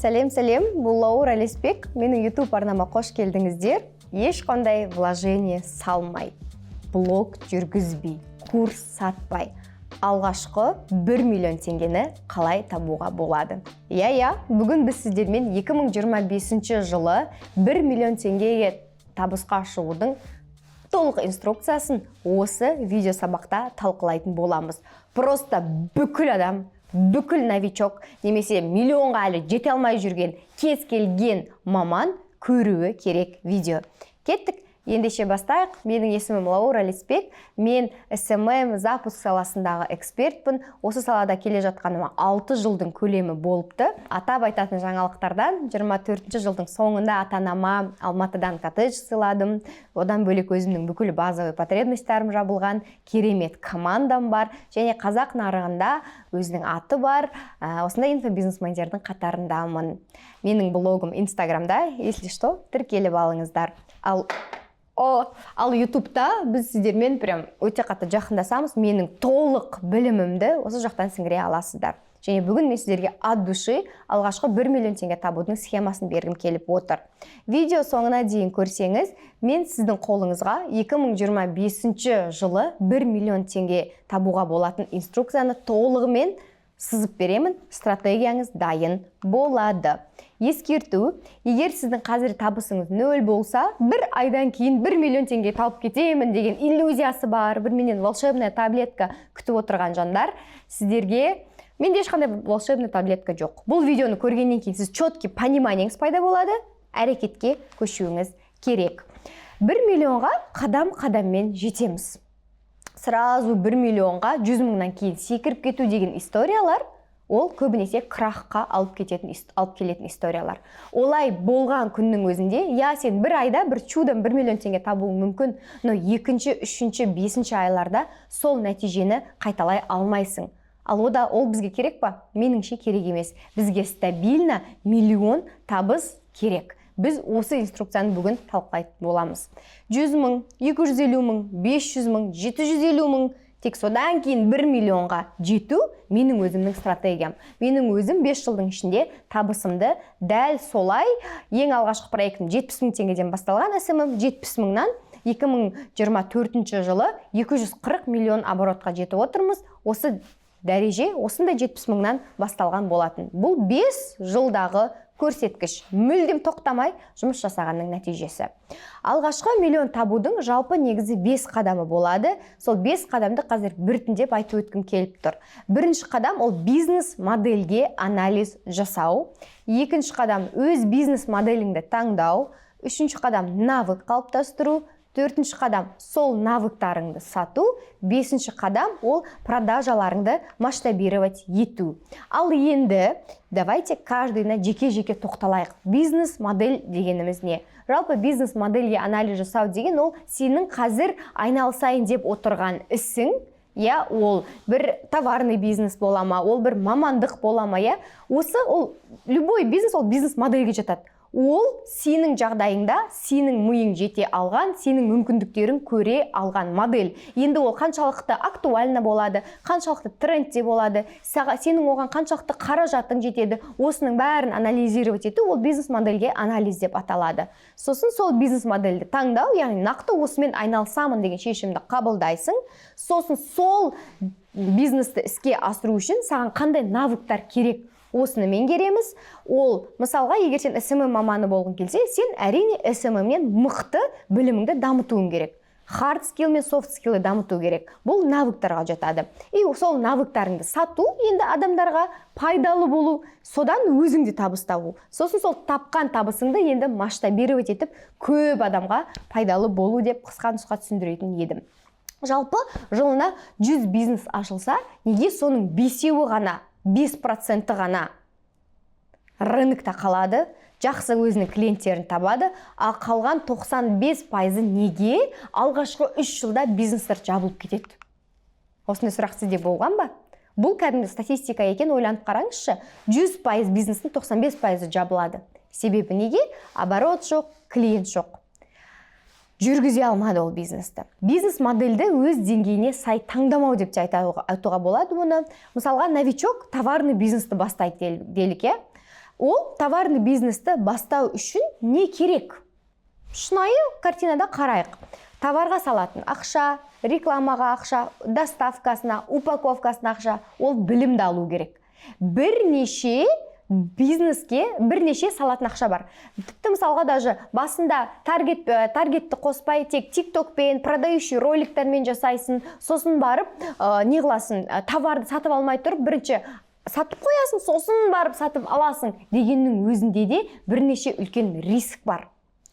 Сәлем, бұл Лаура Леспек. Менің YouTube арнама қош келдіңіздер. Ешқандай вложение салмай, блог жүргізбей, курс сатпай, алғашқы 1 миллион теңгені қалай табуға болады? Бүгін біз сіздермен 2025 жылы 1 миллион теңгеге табысқа шығудың толық инструкциясын осы видео сабақта талқылайтын боламыз. Просто бүкіл адам, бүкіл новичок, немесе миллионға әлі жете алмай жүрген кез келген маман көруі керек видео. Кеттік, ендеше бастайық. Менің есімім Лаура Леспек. Мен SMM запуск саласындағы экспертпін. Осы салада келе жатқаныма 6 жылдың көлемі болыпты. Атап айтатын жаңалықтардан 24 жылдың соңында ата-анама Алматыдан коттедж сыйладым. Одан бөлек өзімнің бүкіл базовый потребностьтарым жабылған, керемет командам бар, және қазақ нарығында өзінің аты бар. Осындай инфобизнесмендердің қатарындамын. Менің блогым Инстаграмда, если что, тіркеліп алыңыздар. Ал YouTube'да біз сіздермен прям өте қатты жақындасамыз. Менің толық білімімді осы жақтан сіңіре аласыздар. Және бүгін мен сіздерге от души алғашқы 1 миллион теңге табудың схемасын бергім келіп отыр. Видео соңына дейін көрсеңіз, мен сіздің қолыңызға 2025 жылы 1 миллион теңге табуға болатын инструкцияны толығымен сызып беремін. Стратегияңыз дайын болады. Ескерту, егер сіздің қазір табысыңыз 0 болса, бір айдан кейін 1 миллион теңге тауып кетемін деген иллюзиясы бар, бір менен волшебная таблетка күтіп отырған жандар, сіздерге менде ешқандай волшебная таблетка жоқ. Бұл видеоны көргеннен кейін сіз четкий пониманиеңіз пайда болады, әрекетке көшуіңіз керек. 1 миллионға қадам-қадаммен жетеміз. Сразу 1 миллионға 100 мыңнан кейін секіріп кету деген историялар, ол көбінесе крахқа алып келетін историялар. Олай болған күннің өзінде, сен бір айда бір чудом 1 миллион теңге табуың мүмкін, но 2-ші, 3-ші, 5-ші айларда сол нәтижені қайталай алмайсың. Ол бізге керек па? Меніңше керек емес. Бізге стабильно миллион табыс керек. Біз осы инструкцияны бүгін талқылайтын боламыз. 100 мың, 250 мың, 500 мың, 750 мың, тек содан кейін 1 миллионға жету менің өзімнің стратегиям. Менің өзім 5 жылдың ішінде табысымды дәл солай, ең алғашқы проектім 70 мың теңгеден басталған SMM, 70 мыңнан 2024 жылы 240 миллион оборотқа жетіп отырмыз. Осы дәреже осындай 70 мыңнан басталған болатын. Бұл 5 жылдағы көрсеткіш, мүлдем тоқтамай жұмыс жасағанның нәтижесі. Алғашқы миллион табудың жалпы негізі 5 қадамы болады. Сол 5 қадамды қазір біртіндеп айтып өткім келіп тұр. Бірінші қадам ол бизнес модельге анализ жасау. Екінші қадам өз бизнес моделіңді таңдау. Үшінші қадам навык қалыптастыру. Төртінші қадам сол навыктарыңды сату. Бесінші қадам ол продажаларыңды масштабировать ету. Ал енді давайте каждыйына жеке-жеке тоқталайық. Бизнес модель дегеніміз не? Жалпы бизнес модельге анализ жасау деген ол сенің қазір айналысайын деп отырған ісің, ол бір товарный бизнес бола ма, ол бір мамандық бола ма, любой бизнес ол бизнес модельге жатады. Ол сенің жағдайыңда, сенің миың жете алған, сенің мүмкіндіктерін көре алған модель. Енді ол қаншалықты актуально болады, қаншалықты трендте болады, сенің оған қаншалықты қаражатың жетеді, осының бәрін анализировать ету, ол бизнес модельге анализ деп аталады. Сосын сол бизнес модельді таңдау, яғни нақты осымен айналысамын деген шешімді қабылдайсың. Сосын сол бизнесті іске асыру үшін саған қандай навыктар керек? Осыны меңгереміз. Ол, мысалға, егер сен SMM маманы болғың келсе, сен әрине SMM-мен мықты біліміңді дамытуың керек. Hard skill мен soft skill'ы дамыту керек. Бұл навыктарға жатады. Сол навыктарыңды сату, енді адамдарға пайдалы болу, содан өзіңді табыс табу. Сосын сол тапқан табысыңды енді масштабировать етіп, көп адамға пайдалы болу деп қысқа нұсқа түсіндіретін едім. Жалпы, жылына 100 бизнес ашылса, неге соның 5-еуі ғана 5% ғана рынокта қалады, жақсы өзінің клиенттерін табады, ал қалған 95% неге алғашқы 3 жылда бизнестер жабылып кетеді? Осындай сұрақ сізде болған ба? Бұл кәдімгі статистика екен, ойланып қараңызшы. 100% бизнестің 95% жабылады. Себебі неге? Оборот жоқ, клиент жоқ. Жүргізе алмады ол бизнесті. Бизнес модельді өз деңгейіне сай таңдамау деп те айтуға болады мұны. Мысалға, новичок товарный бизнесті бастайды делік. Ол товарный бизнесті бастау үшін не керек? Шынайы картинада қарайық. Товарға салатын ақша, рекламаға ақша, доставкасына, упаковкасына ақша, ол білімді алу керек. Бірнеше бизнеске бірнеше салатын ақша бар. Тіпті мысалға даже басында таргетті қоспай, тек тиктокпен, продающий роликтермен жасайсың, сосын барып, не қыласың, товарды сатып алмай тұрып, бірінші сатып қоясың, сосын барып сатып аласың дегеннің өзінде де бірнеше үлкен риск бар.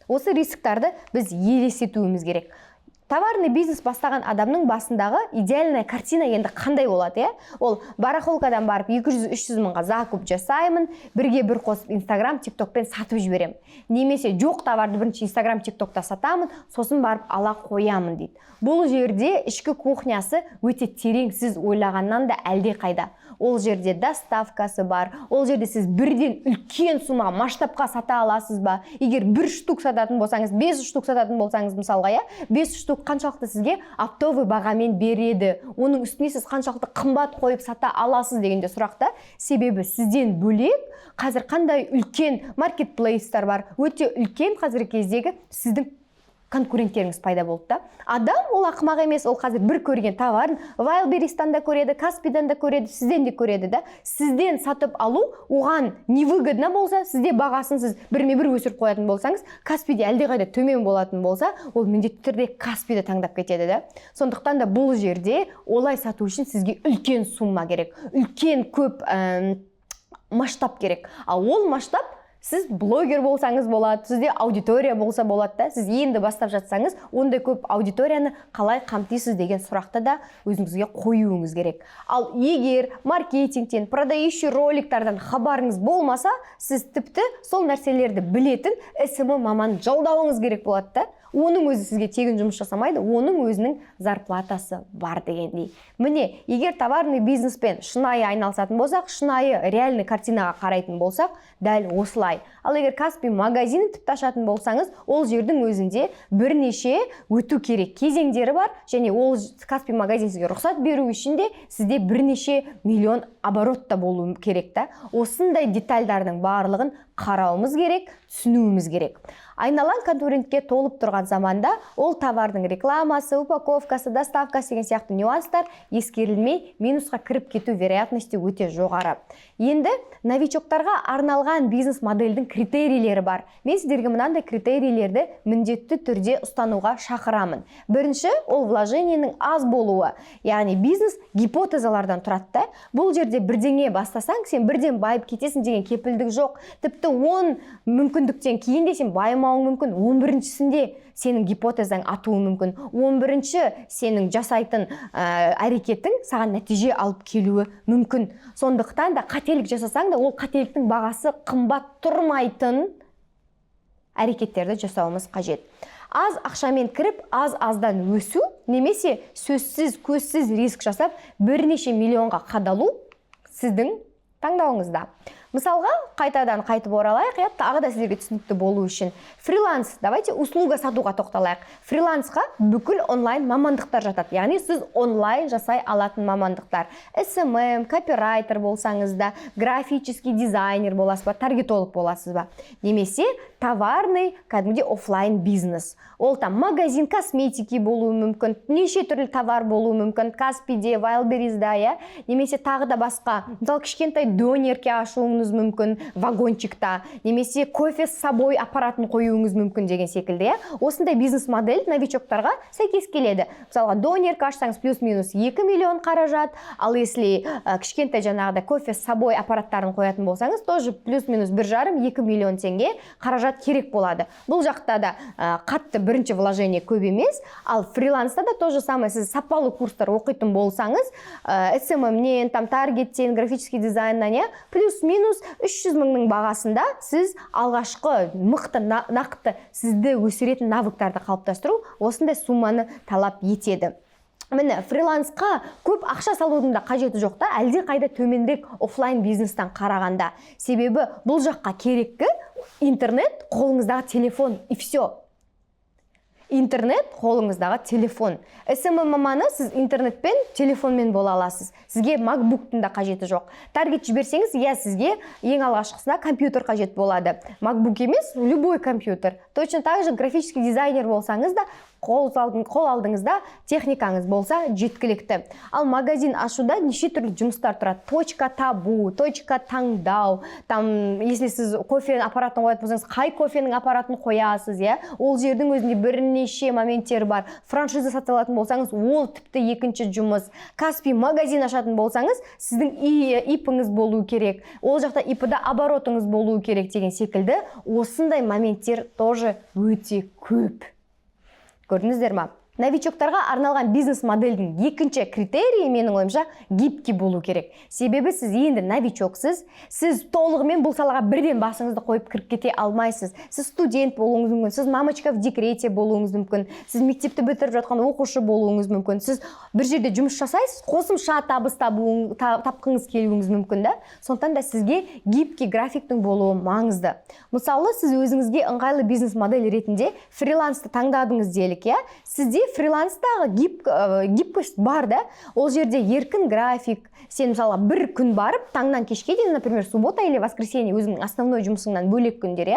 Осы рисктарды біз елестетуіміз керек. Товарный бизнес бастаған адамның басындағы идеальная картина енді қандай болады, Ол барахолкадан барып 200-300 мыңға закуп жасаймын, бірге бір қосып Instagram, TikTokпен сатып жіберем. Немесе жоқ товарды бірінші Instagram, TikTokта сатамын, сосын барып ала қоямын дейді. Бұл жерде ішкі кухнясы өте терең, сіз ойлағаннан да әлде қайда. Ол жерде доставкасы бар, ол жерде сіз бірден үлкен сумаға, масштабқа сата аласыз ба? Егер 1 штук сататын болсаңыз, 5 штук сататын болсаңыз мысалға, 5 штук қаншалықты сізге оптовый бағамен береді? Оның үстіне сіз қаншалықты қымбат қойып сата аласыз дегенде сұрақта. Себебі сізден бөлек қазір қандай үлкен маркетплейстер бар, өте үлкен қазіргі кездегі сіздің конкуренттеріңіз пайда болды да. Адам ол ақымақ емес, ол қазір бір көрген товарын Wildberries'тан да көреді, Каспийдан да көреді, сізден де көреді да. Сізден сатып алу оған невыгодно болса, сізде бағасын сіз бірме-бір өсіріп қоятын болсаңыз, Каспийде әлдеқайда төмен болатын болса, ол міндетті түрде Каспийді таңдап кетеді да. Сондықтан да бұл жерде олай сату үшін сізге үлкен сумма керек, үлкен көп масштаб керек. Ал ол масштаб сіз блогер болсаңыз болады, сізде аудитория болса болады да, сіз енді бастап жатсаңыз, ондай көп аудиторияны қалай қамтисыз деген сұрақты да өзіңізге қоюыңыз керек. Ал егер маркетингтен, продающий роликтардан хабарыңыз болмаса, сіз тіпті сол нәрселерді білетін SMM маман жалдауыңыз керек болады да. Оның өзі сізге тегін жұмыс жасамайды, оның өзінің зарплатасы бар дегендей. Міне, егер товарный бизнеспен шынайы айналысатын болсақ, шынайы реальный картинаға қарайтын болсақ, дәл осылай. Ал егер Каспий магазины тіпті ашатын болсаңыз, ол жердің өзінде бірнеше өту керек кезеңдері бар, және ол Каспий магазин сізге рұқсат беру үшін де сізде бірнеше миллион оборотта болу керек та. Осындай детальдардың барлығын қарауымыз керек, түсінуіміз керек. Айналан конкурентке толып тұрған заманда ол товардың рекламасы, упаковкасы, доставкасы деген сияқты нюанстар ескерілмей минусқа кіріп кету вероятности өте жоғары. Енді новичоктарға арналған бизнес модельдің критерийлері бар. Мен сіздерге мынандай критерийлерді міндетті түрде ұстануға шақырамын. Бірінші, ол вложениенің аз болуы. Яғни бизнес гипотезалардан тұрады. Бұл жерде бірдеңе бастасаң, сен бірден байып кетесің деген кепілдік жоқ. Тіпті 10 мүмкіндіктен кейін де сен байымауың мүмкін. 11-шісінде сенің гипотезаң атуы мүмкін. 11-ші сенің жасайтын әрекетің саған нәтиже алып келуі мүмкін. Сондықтан да қателік жасасаң да ол қателіктің бағасы қымбат тұрмайтын әрекеттерді жасауымыз қажет. Аз ақшамен кіріп, аз-аздан өсу, немесе сөзсіз, көзсіз риск жасап, бірнеше миллионға қадалу сіздің таңдауыңызда. Мысалға, қайтадан қайтып оралайық, тағы да сіздерге түсінікті болу үшін. Фриланс, давайте услуга сатуға тоқталайық. Фрилансқа бүкіл онлайн мамандықтар жатады. Яғни сіз онлайн жасай алатын мамандықтар. SMM, копирайтер болсаңыз да, графический дизайнер боласыз ба, таргетолог боласыз ба. Немесе товарный, кәдімгідей офлайн бизнес. Ол там магазин косметики болуы мүмкін, неше түрлі товар болуы мүмкін, Каспийде, Wildberries'да, немесе тағы да басқа. Мысалы, кішкентай донерке ашуыңыз мүмкін вагончикта, немесе кофе с собой аппаратын қоюыңыз мүмкін деген секілді. Осындай бизнес модель новичоктарға сәйкес келеді. Мысалға, донерка ашсаңыз плюс-минус 2 миллион қаражат, ал если кішкентай жаңағыда кофе с собой аппараттарын қоятын болсаңыз, тоже плюс-минус 1,5-2 миллион теңге қаражат керек болады. Бұл жақта да қатты бірінші вложение көп емес, ал фриланста да то же самое. Сіз сапалы курстар оқитын болсаңыз, SMM-нен, таргеттен, графический дизайннан, плюс-минус 300 мыңның бағасында сіз алғашқы мықты, нақты сізді өсіретін навыктарды қалыптастыру осындай сумманы талап етеді. Міне, фрилансқа көп ақша салудың да қажеті жоқ та, әлде қайда төменірек офлайн бизнестен қарағанда. Себебі бұл жаққа керекті интернет, қолыңыздағы телефон, и все. интернет қолыңыздағы телефон. SMM-ны сіз интернетпен, телефонмен бола аласыз. Сізге MacBook-тың да қажеті жоқ. Таргет жіберсеңіз, сізге ең алғашқысына компьютер қажет болады. MacBook емес, любой компьютер. Точно так же графический дизайнер болсаңыз да, қол алдыңызда техникаңыз болса жеткілікті. Ал магазин ашуда неше түрлі жұмыстар тұрады. Точка табу, точка таңдау. Если сіз кофе аппаратын қоятын болсаңыз, қай кофенің аппаратын қоясыз, ол жердің өзінде бірнеше моменттер бар. Франшиза сатып алатын болсаңыз, ол тіпті екінші жұмыс. Каспи магазин ашатын болсаңыз, сіздің ипіңіз болу керек. Ол жақта ипіда оборотыңыз болу керек деген секілді. Осындай моменттер тоже өте көп. Көрдіңіздер ма? Новичоктарға арналған бизнес модельдің екінші критерийі менің ойымша гибкий болу керек. Себебі сіз енді новичоксыз, сіз толығымен бұл салаға бірден басыңызды қойып кіріп кете алмайсыз. Сіз студент болуыңыз мүмкін, сіз мамочка в декрете болуыңыз мүмкін, сіз мектепті бітіріп жатқан оқушы болуыңыз мүмкін, сіз бір жерде жұмыс жасайсыз, қосымша табыс тапқыңыз келуіңіз мүмкін да. Сондықтан да сізге гибкий графиктің болуы маңызды. Мысалы, сіз өзіңізге ыңғайлы бизнес модель ретінде фрилансты таңдадыңыз делік, сізде фриланстағы гибкость бар да, ол жерде еркін график. Сен мысалы бір күн барып, таңнан кешке дейін, например, суббота или воскресенье өзіңнің основной жұмысыңнан бөлек күндер,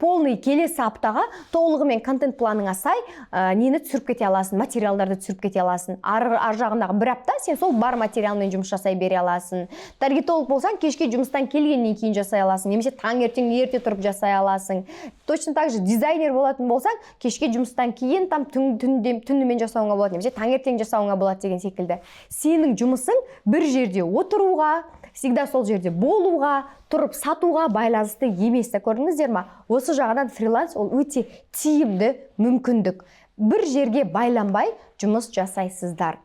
полный келесі аптаға толығымен контент планыңа сай нені түсіріп кете аласың, материалдарды түсіріп кете аласың. Ар жағындағы бір апта сен сол бар материалмен жұмыс жасай бере аласың. Таргетолог болсаң, кешке жұмыстан келгеннен кейін жасай аласың, немесе таңертең ерте тұрып жасай аласың. Точно так же дизайнер болатын болсаң, кешке жұмыстан кейін түнімен жасауыңа болады, немесе таңертең жасауыңа болады деген секілді. Сенің жұмысың бір жерде отыруға, всегда сол жерде болуға, тұрып сатуға байланысты емес. Көрдіңіздер ма? Осы жағынан фриланс ол өте тиімді мүмкіндік. Бір жерге байланбай жұмыс жасайсыздар.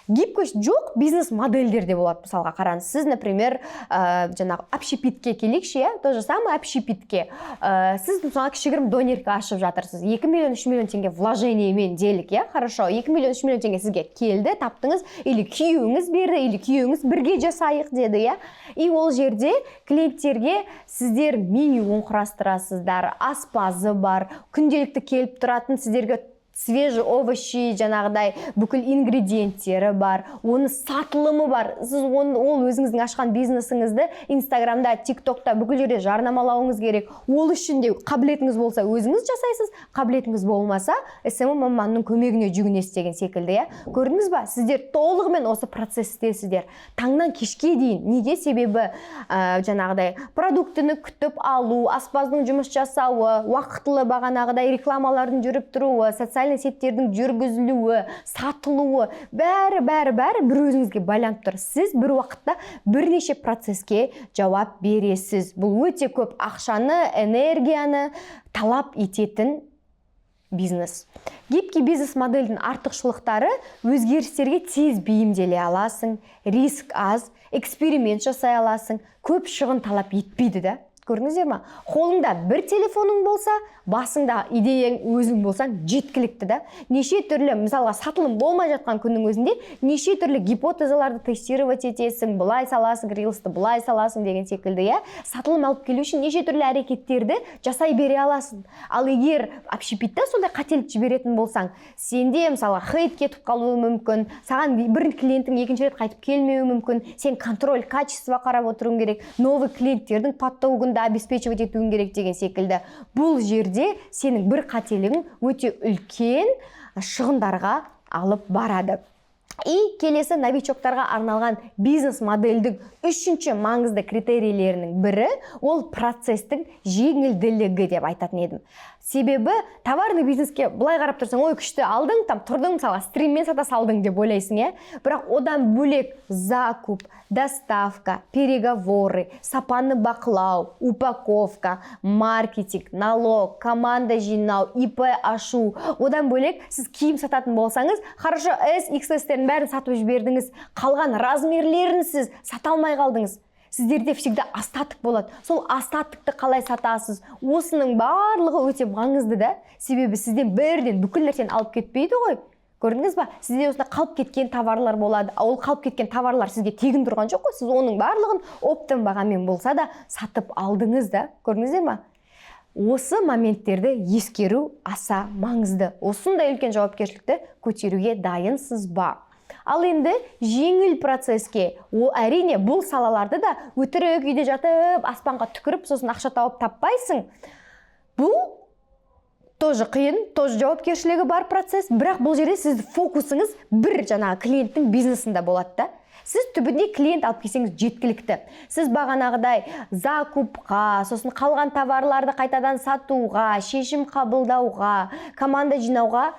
Гибкость жоқ бизнес модельдерде болады. Мысалға қараңыз, сіз, например, жаңағы общепитке келейікші, то же самое общепитке. Сіз мысалы кішігірім донерка ашып жатырсыз. 2 миллион, 3 миллион теңге вложениемен делік, хорошо. 2 миллион, 3 миллион теңге сізге келді, таптыңыз, или күйеуіңіз берді, или күйеуіңіз бірге жасайық деді, И ол жерде клиенттерге сіздер меню құрастырасыздар, аспазы бар, күнделікті келіп тұратын сіздерге свежий овощи, жаңағыдай бүкіл ингредиенттері бар, оны сатылымы бар. Сіз ол өзіңіздің ашқан бизнесіңізді Инстаграмда, ТикТокта бүкіл жерде жарнамалауыңыз керек. Ол үшін де қабілетіңіз болса, өзіңіз жасайсыз, қабілетіңіз болмаса, SMM маманның көмегіне жүгінесіз деген секілді, Көрдіңіз ба? Сіздер толығымен осы процесстесіздер. Таңнан кешке дейін. Неге? Себебі жаңағыдай продуктыны күтіп алу, аспаздың жұмыс жасауы, уақытлы бағанағыдай рекламалардың жүріп тұруы, социальный сеттердің жүргізілуі, сатылуы, бәрі бір өзіңізге байланып тұр. Сіз бір уақытта бірнеше процеске жауап бересіз. Бұл өте көп ақшаны, энергияны талап ететін бизнес. Гибкий бизнес модельдің артықшылықтары өзгерістерге тез бейімделе аласың, риск аз, эксперимент жасай аласың, көп шығын талап етпейді да. Көрдіңіздер ма? Қолыңда бір телефоның болса, басыңда идеяң өзің болсаң жеткілікті да. Неше түрлі, мысалға сатылым болмай жатқан күннің өзінде, неше түрлі гипотезаларды тестировать етесің, бұлай саласың, рилсты бұлай саласың деген секілді, Сатылым алып келу үшін неше түрлі әрекеттерді жасай бере аласың. Ал егер общепитте сондай қателік жіберетін болсаң, сенде мысалға хейт кетіп қалуы мүмкін, саған бір клиенттің екінші рет қайтып келмеуі мүмкін, сен контроль, качество қарап отыруың керек, новый клиенттердің подтогында обеспечивать етуің керек деген секілді. Бұл жерде сенің бір қателігің өте үлкен шығындарға алып барады. И келесі новичоктарға арналған бизнес модельдің үшінші маңызды критерийлерінің бірі ол процестің жеңілділігі деп айтатын едім. Себебі товарный бизнеске былай қарап тұрсаң, ой күшті алдың, тұрдың, мысалы стриммен сата салдың деп ойлайсың, Бірақ одан бөлек закуп, доставка, переговоры, сапаны бақылау, упаковка, маркетинг, налог, команда жинау, ИП ашу. Одан бөлек сіз киім сататын болсаңыз, хорошо S, XS-терін бәрін сатып жібердіңіз, қалған размерлерін сіз сата алмай қалдыңыз. Сіздерде всегда остаток болады. Сол остатокты қалай сатасыз? Осының барлығы өте маңызды да. Себебі сізден бірден бүкіл нәрсені алып кетпейді ғой. Көрдіңіз ба? Сізде осында қалып кеткен товарлар болады. Ол қалып кеткен товарлар сізге тегін тұрған жоқ қой. Сіз оның барлығын оптом бағамен болса да сатып алдыңыз да. Көрдіңіздер ма? осы моменттерді ескеру аса маңызды. Осындай үлкен жауапкершілікті көтеруге дайынсыз ба? Ал енді жеңіл процеске, әрине бұл салаларды да өтірік үйде жатып, аспанға түкіріп, сосын ақша тауып таппайсың. Бұл тоже қиын, тоже жауапкершілігі бар процесс, бірақ бұл жерде сіз фокусыңыз бір жаңағы клиенттің бизнесінде болады да. Сіз түбінде клиент алып келсеңіз жеткілікті. Сіз бағанағыдай закупқа, сосын қалған товарларды қайтадан сатуға, шешім қабылдауға, команда жинауға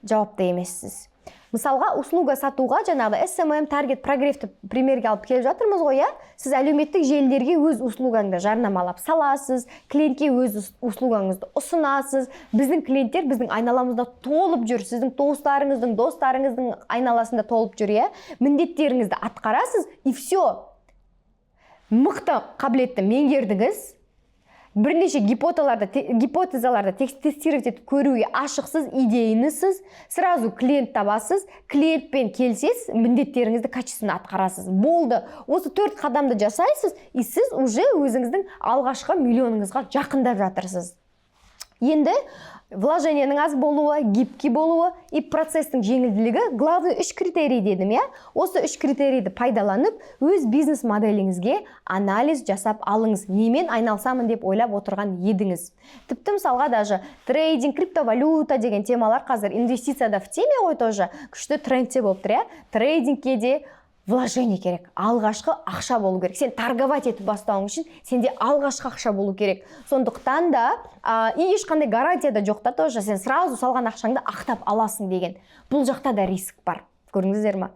жауапты емессіз. Мысалға, услуга сатуға жаңағы SMM, таргет, прогревті примерге алып келіп жатырмыз ғой, сіз әлеуметтік желілерге өз услугаңды жарнамалап саласыз, клиентке өз услугаңызды ұсынасыз. Біздің клиенттер біздің айналамызда толып жүр, сіздің достарыңыздың айналасында толып жүр, міндеттеріңізді атқарасыз, и все. Мықты қабілетті меңгердіңіз, бірнеше гипотезаларды тестировать етіп көруге ашықсыз, идейнісіз, сразу клиент табасыз, клиентпен келсез, міндеттеріңізді качественно атқарасыз. Болды. Осы 4 қадамды жасайсыз, и сіз уже өзіңіздің алғашқы миллионыңызға жақындап жатырсыз. Енді вложениенің аз болуы, гибкий болуы и процесстің жеңілділігі главный 3 критерий дедім, Осы 3 критерийді пайдаланып, өз бизнес моделіңізге анализ жасап алыңыз. Немен айналсамын деп ойлап отырған едіңіз. Тіпті мысалға даже трейдинг, криптовалюта деген темалар қазір инвестицияда в теме ғой тоже күшті трендте болып тұр, Трейдингке де вложение керек. Алғашқы ақша болу керек. Сен торговать етіп бастауың үшін сенде алғашқы ақша болу керек. Сондықтан да ешқандай гарантия да жоқ та тоже сен сразу салған ақшаңды ақтап аласың деген. Бұл жақта да риск бар. Көрдіңіздер ме?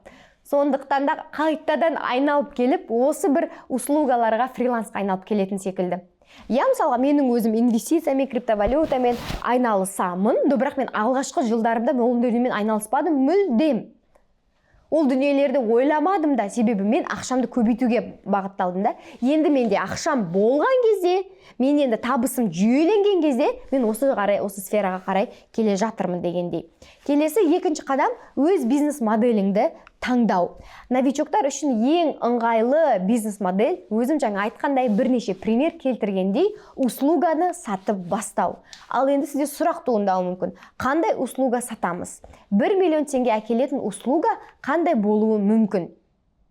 Сондықтан да қайтадан айналып келіп, осы бір услугаларға, фрилансқа айналып келетін секілді. Мысалға, менің өзім инвестициямен, криптовалютамен айналысамын, бірақ мен алғашқы жылдарымда ол дүниемен айналыспадым мүлдем. Ол дүниелерді ойламадым да, себебі мен ақшамды көбейтуге бағытталдым да. Енді менде ақшам болған кезде, мен енді табысым жүйеленген кезде, мен осы сфераға қарай келе жатырмын дегендей. Келесі екінші қадам өз бизнес моделіңді таңдау. Новичоктар үшін ең ыңғайлы бизнес модель, өзім жаңа айтқандай бірнеше пример келтіргендей, услуганы сатып бастау. Ал енді сізде сұрақ туындауы мүмкін. Қандай услуга сатамыз? 1 миллион теңге әкелетін услуга қандай болуы мүмкін?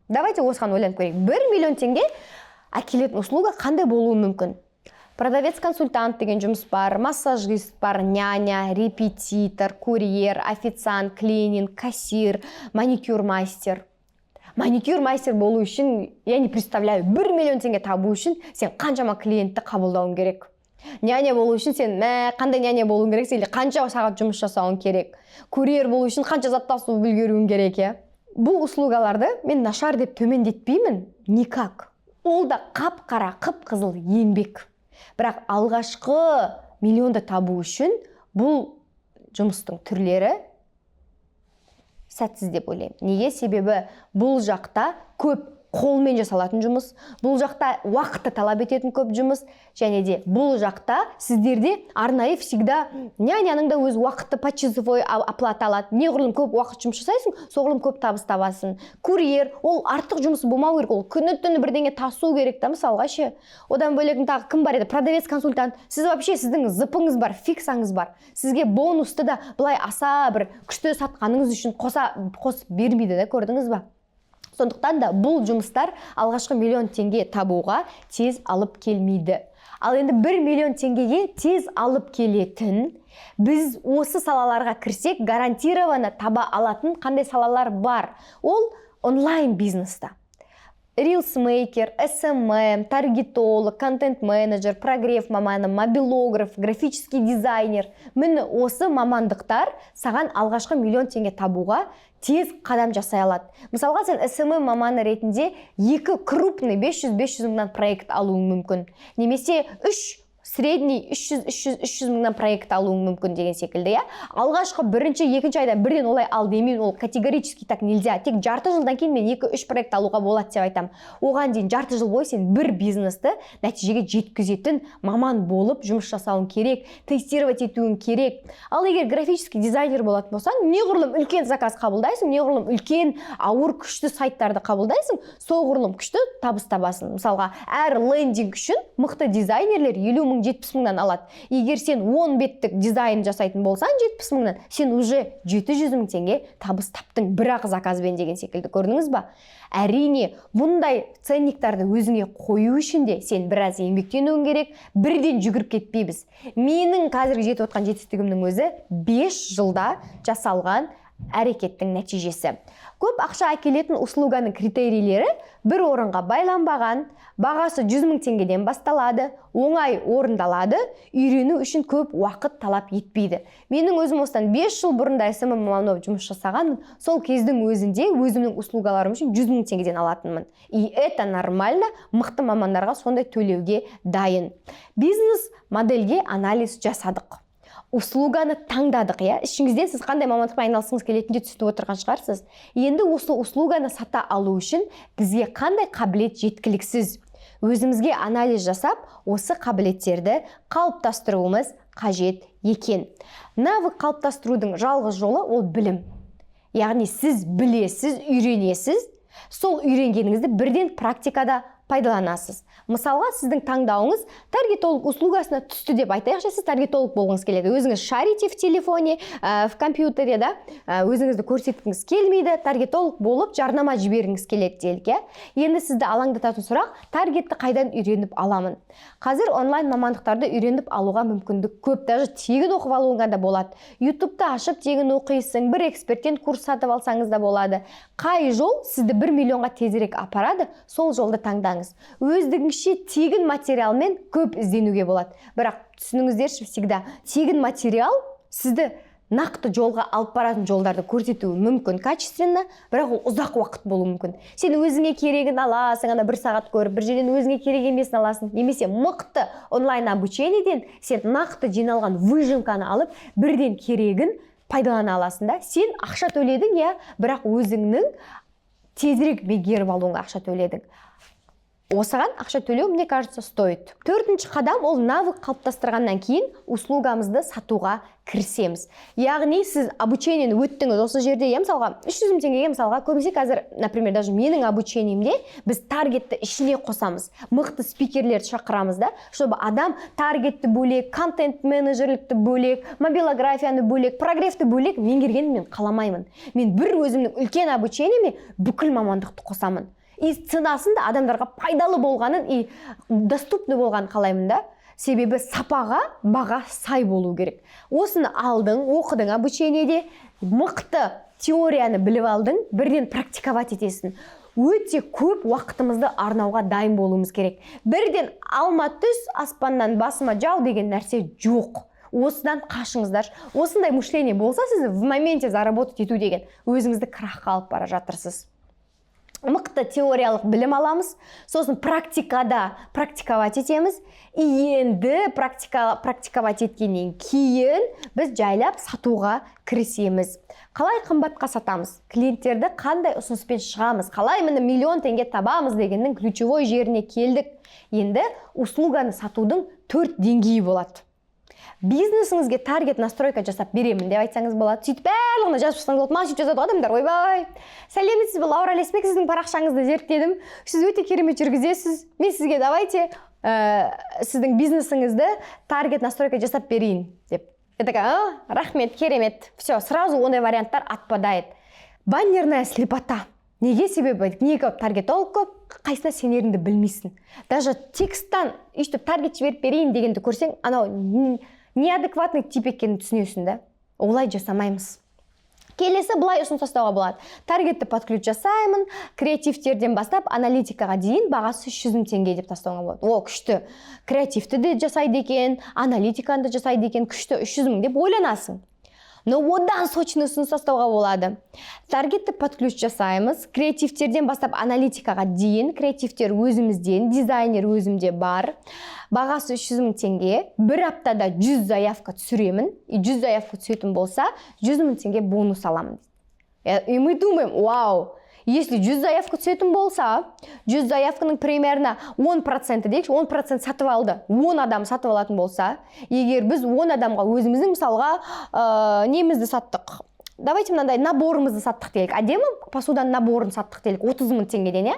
Давайте осыған ойланып көрейік. 1 миллион теңге әкелетін услуга қандай болуы мүмкін? Продавец-консультант деген жұмыс бар, массажист бар, няня, репетитор, курьер, официант, клининг, кассир, маникюр-мастер. Маникюр-мастер болу үшін, я не представляю, 1 миллион теңге табу үшін сен қаншама клиентті қабылдауың керек. Няня болу үшін сен қандай няня болуың керек, сен қанша сағат жұмыс жасауың керек. Курьер болу үшін қанша заттасу білгеруің керек, Бұл услугаларды мен нашар деп төмендетпеймін, никак. Ол да қап-қара, қып-қызыл еңбек. Бірақ алғашқы миллионды табу үшін бұл жұмыстың түрлері сәтсіз деп ойлаймын. Неге? Себебі бұл жақта көп қолмен жасалатын жұмыс, бұл жақта уақытты талап ететін көп жұмыс, және де бұл жақта сіздерде арнайы всегда няняның да өз уақытты по часовой оплата алады. Неғұрлым көп уақыт жұмыс жасайсың, соғұрлым көп табыс табасың. Курьер, ол артық жұмысы болмау керек, ол күні-түні бірдеңе тасу керек та, мысалға ше. Одан бөлек тағы кім бар еді? Продавец-консультант. Сіз вообще сіздің зыпыңыз бар, фиксаңыз бар. Сізге бонусты да былай аса бір күшті сатқаныңыз үшін қосып бермейді да, көрдіңіз ба? Сондықтан да бұл жұмыстар алғашқы миллион теңге табуға тез алып келмейді. Ал енді 1 миллион теңгеге тез алып келетін, біз осы салаларға кірсек гарантированно таба алатын қандай салалар бар? Ол онлайн бизнеста. Рилсмейкер, SMM, таргетолог, контент-менеджер, прогрев маманы, мобилограф, графический дизайнер. Міне осы мамандықтар саған алғашқы миллион теңге табуға тез қадам жасай алады. Мысалға сен SMM маманы ретінде 2 крупный 500 мыңнан проект алуың мүмкін. Немесе 3 средний 300 мыңнан проект алуың мүмкін деген секілді, Алғашқы бірінші, екінші айда бірден олай ал демеймін, ол категорически так нельзя. Тек жарты жылдан кейін мен 2-3 проект алуға болады деп айтам. Оған дейін жарты жыл бойы сен бір бизнесті нәтижеге жеткізетін маман болып жұмыс жасауың керек, тестировать етуің керек. Ал егер графический дизайнер болатын болсаң, неғұрлым үлкен заказ қабылдайсың, неғұрлым үлкен ауыр күшті сайттарды қабылдайсың, соғұрлым күшті табыс табасың. Мысалға, әр лендинг үшін мықты дизайнерлер 50 мың 70 мыңнан алады. Егер сен 10 беттік дизайн жасайтын болсаң 70 мыңнан, сен уже 700 мың теңге табыс таптың бір-ақ заказбен деген секілді. Көрдіңіз ба? Әрине, бұндай ценниктарды өзіңе қою үшін де сен біраз еңбектенуің керек, бірден жүгіріп кетпейбіз. Менің қазіргі жетіп отқан жетістігімнің өзі 5 жылда жасалған әрекеттің нәтижесі. Көп ақша әкелетін услуганың критерийлері бір орынға байланбаған, бағасы 100 мың теңгеден басталады, оңай орындалады, үйрену үшін көп уақыт талап етпейді. Менің өзім осыдан 5 жыл бұрында SMM мамандық жұмыс жасаған, сол кездің өзінде өзімнің услугаларым үшін 100 мың теңгеден алатынмын. И это нормально, мықты мамандарға сондай төлеуге дайын. Бизнес модельге анализ жасадық. Услуганы таңдадық, ішіңізден сіз қандай мамандықпен айналысқыңыз келетінін түсініп отырған шығарсыз. Енді осы услуганы сата алу үшін бізге қандай қабілет жеткіліксіз? Өзімізге анализ жасап, осы қабілеттерді қалыптастыруымыз қажет екен. Навык қалыптастырудың жалғыз жолы ол білім. Яғни сіз білесіз, үйренесіз, сол үйренгеніңізді бірден практикада пайдаланасыз. Мысалға, сіздің таңдауыңыз таргетолог услугасына түсті деп айтайықшы, сіз таргетолог болғыңыз келеді. Өзіңіз шарите в телефоне, в компьютере, өзіңізді көрсеткіңіз келмейді, таргетолог болып жарнама жібергіңіз келеді делік. Енді сізді алаңдататын сұрақ, таргетті қайдан үйреніп аламын? Қазір онлайн мамандықтарды үйреніп алуға мүмкіндік көп, даже тегін оқып алуыңа да болады. YouTube-та ашып тегін оқисың, бір эксперттен курс сатып алсаңыз да болады. Қай жол сізді 1 миллионға тезірек апарады, сол жолды таңдаңыз. Өздігіңше тегін материалмен көп ізденуге болады. Бірақ түсініңіздерші, всегда тегін материал сізді нақты жолға алып баратын жолдарды көрсетуі мүмкін качественно, бірақ ол ұзақ уақыт болуы мүмкін. Сен өзіңе керегін аласың, ана 1 сағат көріп, бір жерден өзіңе керек емесін аласың. Немесе мықты онлайн обучениеден сен нақты жиналған выжимканы алып, бірден керегін пайдалана аласың да. Сен ақша төледің, бірақ өзіңнің тезірек меңгеріп алуыңа ақша төледің. Осыған ақша төлеу, мне кажется, стоит. 4-ші қадам ол навык қалыптастырғаннан кейін услугамызды сатуға кірісеміз. Яғни сіз обучениені өттіңіз осы жерде, мысалға 300 мың теңгеге, мысалға көбінесе қазір, например, даже менің обучениемде біз таргетті ішіне қосамыз. Мықты спикерлерді шақырамыз да, чтобы адам таргетті бөлек, контент менеджерлікті бөлек, мобилографияны бөлек, прогресті бөлек меңгергенін мен қаламаймын. Мен бір өзімнің үлкен обучениеме бүкіл мамандықты қосамын. И ценасын да адамдарға пайдалы болғанын, и доступны болғанын қалаймын да. Себебі сапаға баға сай болу керек. Осыны алдың, оқыдың обучениеде, мықты теорияны біліп алдың, бірден практиковать етесің. Өте көп уақытымызды арнауға дайын болуымыз керек. Бірден алма түс, аспаннан басыма жау деген нәрсе жоқ. Осыдан қашыңыздар. Осындай мышление болса, сіз в моменте заработать ету деген өзіңізді крахқа алып бара жатырсыз. Мықты теориялық білім аламыз, сосын практикада практиковать етеміз, енді практиковать еткеннен кейін біз жайлап сатуға кірісеміз. Қалай қымбатқа сатамыз? Клиенттерді қандай ұсыныспен шығамыз? Қалай міне миллион теңге табамыз дегеннің ключевой жеріне келдік. Енді услуганы сатудың 4 деңгейі болады. Бизнесіңізге таргет настройка жасап беремін деп айтсаңыз болады. Сөйтіп барлығына жазып шықсаңыз болады. Маған сөйтіп жазады адамдар, ойбай. Сәлеметсіз бе, Лаура Леспек, сіздің парақшаңызды зерттедім. Сіз өте керемет жүргізесіз. Мен сізге давайте сіздің бизнесіңізді таргет настройка жасап берейін деп. Я такая, рахмет, керемет. Все, сразу ондай варианттар отпадает. Баннерная слепота. Неге? Себебі не көп таргетолог көп, қайсына сенеріңді білмейсің. Даже тексттан өйстіп таргет жіберіп берейін дегенді көрсең, анау неадекватный тип екенін түсінесің да. Олай жасамаймыз. Келесі былай ұсыныс тастауға болады. Таргетті подключ жасаймын, креативтерден бастап аналитикаға дейін бағасы 300 мың теңге деп тастауға болады. О, күшті. Креативті де жасайды екен, аналитиканы да жасайды екен, күшті 300 мың деп ойланасың. Но одан сочный ұсыныс тастауға болады. Таргетті подключ жасаймыз, креативтерден бастап аналитикаға дейін, креативтер өзімізден, дизайнер өзімде бар. Бағасы 300 мың теңге, бір аптада 100 заявка түсіремін, и 100 заявка түсетін болса, 100 мың теңге бонус аламын. И мы думаем, вау, если 100 заявка түсетін болса, 100 заявканың примерно 10% дейікші, 10% сатып алды, 10 адам сатып алатын болса, егер біз 10 адамға өзіміздің мысалға немізді саттық, давайте мынандай наборымызды саттық делік, әдемі посудан наборын саттық делік 30 мың теңгеден,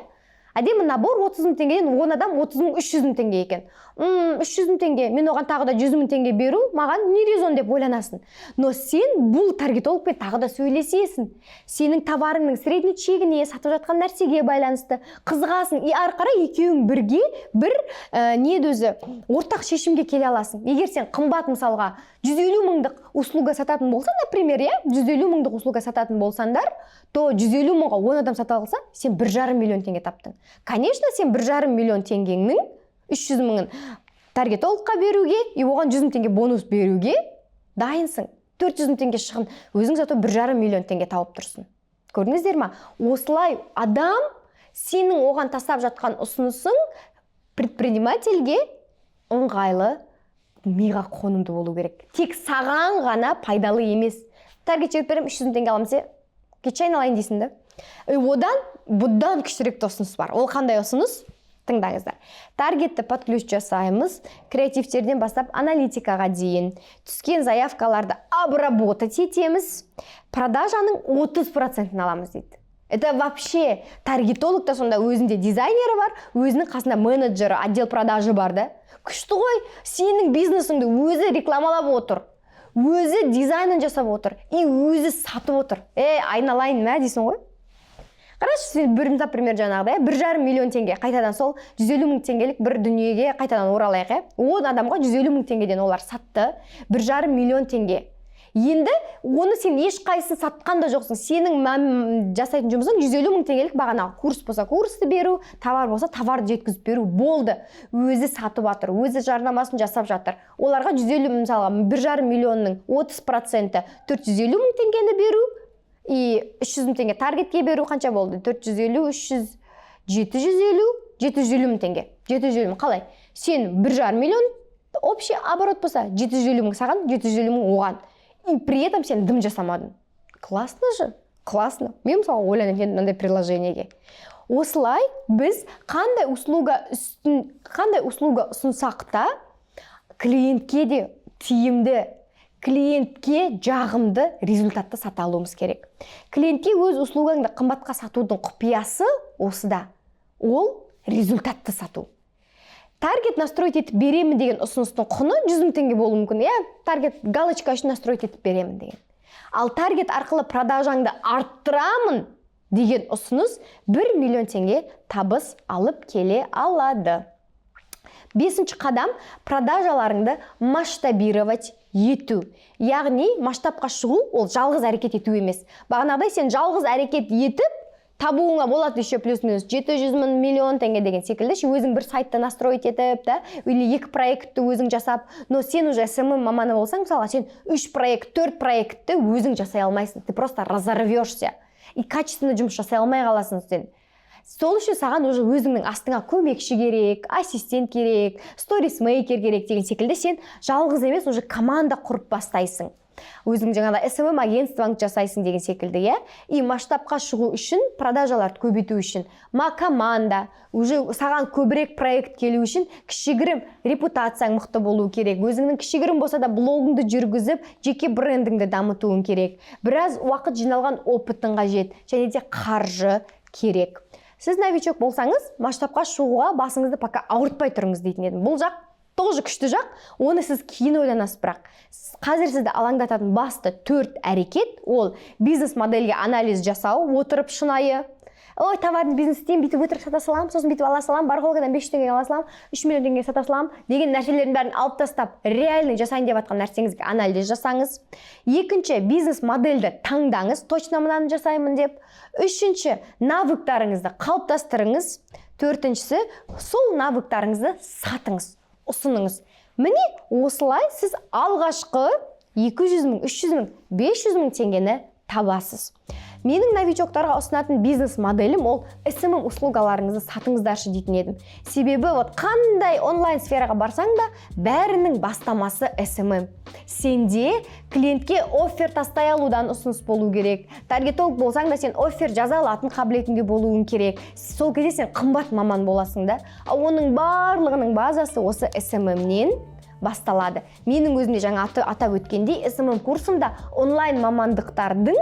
әдемі набор 30 мың теңгеден 10 адам 30 мың 300 мың теңге екен. 300 мың теңге, мен оған тағы да 100 мың теңге беру, маған не резон деп ойланасың. Но сен бұл таргетологпен тағы да сөйлесесің. Сенің товарыңның средний чегіне, сатып жатқан нәрсеге байланысты қызығасың. И ары қарай екеуің бірге бір ортақ шешімге келе аласың. Егер сен қымбат мысалға 150 мыңдық услуга сататын болса, например, 150 мыңдық услуга сататын болсаңдар, то 150 мыңға 10 адам сата алса, сен 1,5 миллион теңге таптың. Конечно, сен 1,5 миллион теңгеңнің 300 мыңын таргетологқа беруге, и оған 100 мың теңге бонус беруге дайынсың. 400 мың теңге шығын, өзің зато 1,5 миллион теңге тауып тұрсың. Көрдіңіздер ма? Осылай адам сенің оған тастап жатқан ұсынысың предпринимательге ыңғайлы, миға қонымды болу керек. Тек саған ғана пайдалы емес. Таргет жіберіп берем, 300 мың теңге аламын десе, кетші айналайын дейсің да. Бұдан кішірек ұсыныс бар. Ол қандай ұсыныс? Тыңдаңыздар. Таргетті подключ жасаймыз, креативтерден бастап аналитикаға дейін, түскен заявкаларды обработать етеміз, продажаның 30%-ін аламыз дейді. Это вообще таргетологта сонда өзінде дизайнері бар, өзінің қасында менеджері, отдел продажы бар да. Күшті ғой, сенің бизнесіңді өзі рекламалап отыр, өзі дизайнын жасап отыр, и өзі сатып отыр. Айналайын мә дейсің ғой. Қарашы, сен например, жаңағыдай 1,5 миллион теңге қайтадан сол 150 мың теңгелік бір дүниеге қайтадан оралайық. 10 адамға 150 мың теңгеден олар сатты, 1,5 миллион теңге. Енді оны сен ешқайсысын сатқан да жоқсың. Сенің жасайтын жұмысың 150 мың теңгелік бағанағы курс болса курсты беру, товар болса товарды жеткізіп беру. Болды. Өзі сатып жатыр, өзі жарнамасын жасап жатыр. Оларға 150 мысалға 1,5 миллионның 30% 450 мың теңгені беру, и 300 мың теңге таргетке беру қанша болды? 450, 300, 750 мың теңге. 750 мың қалай? Сен 1,5 миллион общий оборот болса, 750 мың саған, 750 мың оған. И при этом сен дым жасамадың. Классно же? Классно. Мен мысалы ойланып мынандай приложениеге. Осылай біз қандай услуга ұсынсақ та клиентке де тиімді, клиентке жағымды результатты сата алуымыз керек. Клиентке өз услугаңды қымбатқа сатудың құпиясы осыда. Ол результатты сату. Таргет настроить етіп беремін деген ұсыныстың құны 100 мың теңге болуы мүмкін. Таргет галочка үшін настроить етіп беремін деген. Ал таргет арқылы продажаңды арттырамын деген ұсыныс 1 миллион теңге табыс алып келе алады. 5-ші қадам продажаларыңды масштабировать ету. Яғни масштабқа шығу ол жалғыз әрекет ету емес. Бағанағыдай сен жалғыз әрекет етіп табуыңа болады еще плюс-минус 700 мың миллион теңге деген секілді. Өзің бір сайтты настроить етіп, или 2 проектті өзің жасап, но сен уже SMM маманы болсаң, мысалға сен 3 проект, 4 проектті өзің жасай алмайсың. Ты просто разорвешься. И качественно жұмыс жасай алмай қаласың сен. Сол үшін саған уже өзіңнің астыңа көмекші керек, ассистент керек, сторисмейкер керек деген секілді сен жалғыз емес, уже команда құрып бастайсың. Өзің жаңағыда SMM агентствоңды жасайсың деген секілді, И масштабқа шығу үшін, продажаларды көбейту үшін, команда, уже саған көбірек проект келу үшін кішігірім репутацияң мықты болу керек. Өзіңнің кішігірім болса да блогыңды жүргізіп, жеке брендіңді дамытуың керек. Біраз уақыт жиналған опытың қажет, және де қаржы керек. Сіз новичок болсаңыз, масштабқа шығуға басыңызды пока ауыртпай тұрыңыз дейтін едім. Бұл жақ тоже күшті жақ, оны сіз кейін ойланасыз, бірақ қазір сізді алаңдататын басты 4 әрекет, ол бизнес модельге анализ жасау, отырып шынайы, товардың бизнес істеймін, бүйтіп өтірік сата салам, сосын бүйтіп ала салам, барахолкадан 500 теңге ала салам, 3 миллион теңге сата салам деген нәрселердің бәрін алып тастап, реальный жасайын деп жатқан нәрсеңізге анализ жасаңыз. Екінші, бизнес модельді таңдаңыз, точно мынаны жасаймын деп. Үшінші, навыктарыңызды қалыптастырыңыз. Төртіншісі, сол навыктарыңызды сатыңыз, ұсыныңыз. Міне осылай сіз алғашқы 200 мың, 300 мың, 500 мың теңгені табасыз. Менің новичоктарға ұсынатын бизнес моделім ол SMM услугаларыңызды сатыңыздаршы дейтін едім. Себебі қандай онлайн сфераға барсаң да бәрінің бастамасы SMM. Сенде клиентке оффер тастай алудан ұсыныс болу керек. Таргетолог болсаң да сен оффер жаза алатын қабілетіңде болуың керек. Сол кезде сен қымбат маман боласың да. Оның барлығының базасы осы SMM-нен басталады. Менің өзімде жаңа атап өткендей, SMM курсымда онлайн мамандықтардың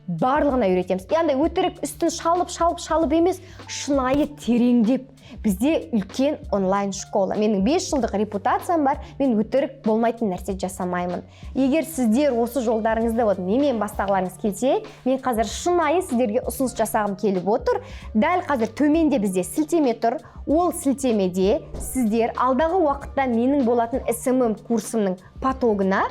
барлығына үйретеміз. Яғни өтірік үстін шалып емес, шынайы тереңдеп, Бізде үлкен онлайн школа. Менің 5 жылдық репутациям бар. Мен өтірік болмайтын нәрсе жасамаймын. Егер сіздер осы жолдарыңызды менімен бастағыларыңыз келсе, мен қазір шынайы сіздерге ұсыныс жасағым келіп отыр. Дәл қазір төменде бізде сілтеме тұр. Ол сілтемеде сіздер алдағы уақытта менің болатын SMM курсымның потогына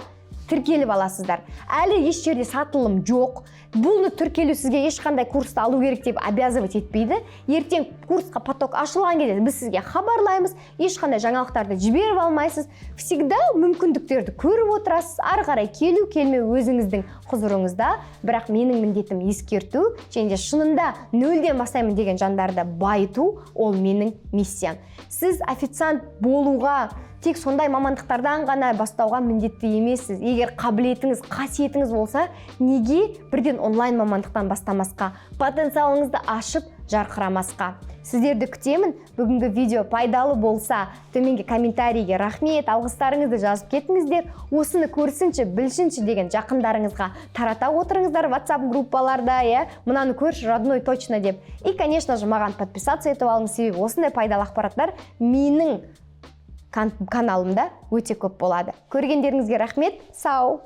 тіркеліп аласыздар. Әлі еш жерде сатылым жоқ. Бұны тіркелу сізге ешқандай курсты алу керек деп обязывать етпейді. Ертең курсқа поток ашылған кезде біз сізге хабарлаймыз, ешқандай жаңалықтарды жіберіп алмайсыз. Всегда мүмкіндіктерді көріп отырасыз. Ары қарай келу, келмеу өзіңіздің құзырыңызда. Бірақ менің міндетім ескерту, және де шынында нөлден бастаймын деген жандарды байыту, ол менің миссиям. Сіз официант болуға тек сондай мамандықтардан ғана бастауға міндетті емессіз. Егер қабілетіңіз, қасиетіңіз болса, неге бірден онлайн мамандықтан бастамасқа, потенциалыңызды ашып жарқырамасқа? Сіздерді күтемін. Бүгінгі видео пайдалы болса, төменгі комментарийге рахмет, алғыстарыңызды жазып кетіңіздер. Осыны көрсінші, білшінші деген жақындарыңызға тарата отырыңыздар WhatsApp группаларда, мынаны көрші, родной точно деп. И, конечно же, маған подписаться етіп алыңыз, себебі осындай пайдалы ақпараттар менің каналымда өте көп болады. Көргендеріңізге рахмет. Сау!